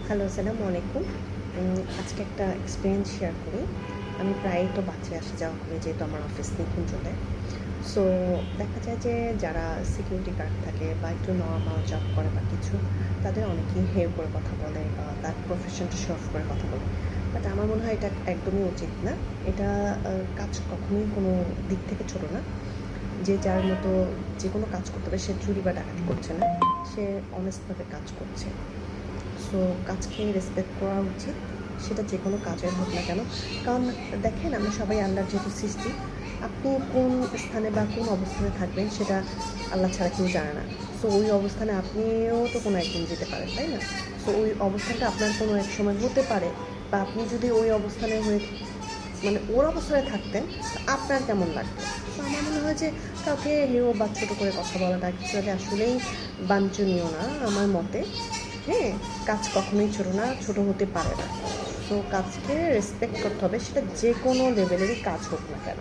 Hello, আসসালামু আলাইকুম। আজকে একটা এক্সপিরিয়েন্স শেয়ার করি। আমি প্রায়ই তো বাসে আসা যাওয়া করি যেহেতু আমার অফিস নিকুঞ্জতে। সো দেখা যায় যে যারা সিকিউরিটি গার্ড থাকে বা একটু নরমাল জব করে বা কিছু, তাদের অনেকেই হেয় করে কথা বলে বা তার প্রফেশনটা শো অফ করে কথা বলে। বাট আমার মনে হয় এটা একদমই উচিত না। এটা কাজ কখনোই কোনো দিক থেকে ছোট না। যে যার মতো যে কোনো কাজ করতে হবে, সে চুরি বা ডাকাতি করছে না, সে অনেস্টভাবে কাজ করছে। সো কাজকে রেসপেক্ট করা উচিত, সেটা যে কোনো কাজের হোক না কেন। কারণ দেখেন, আমরা সবাই আল্লাহর যেহেতু সৃষ্টি, আপনি কোন স্থানে বা কোন অবস্থানে থাকবেন সেটা আল্লাহ ছাড়া কেউ জানে না। সো ওই অবস্থানে আপনিও তো কোনো একদিন যেতে পারেন, তাই না? সো ওই অবস্থানটা আপনার কোনো এক সময় হতে পারে, বা আপনি যদি ওই অবস্থানে হয়ে মানে ওর অবস্থায় থাকতেন, আপনার কেমন লাগতো? তো আমার মনে হয় যে কাউকে হেয় বা ছোটো করে কথা বলাটা অ্যাকচুয়ালি আসলেই বাঞ্ছনীয় না আমার মতে। হ্যাঁ, কাজ কখনোই ছোটো না, ছোটো হতে পারে না। তো কাজকে রেসপেক্ট করতে হবে, সেটা যে কোনো লেভেলেরই কাজ হোক না কেন।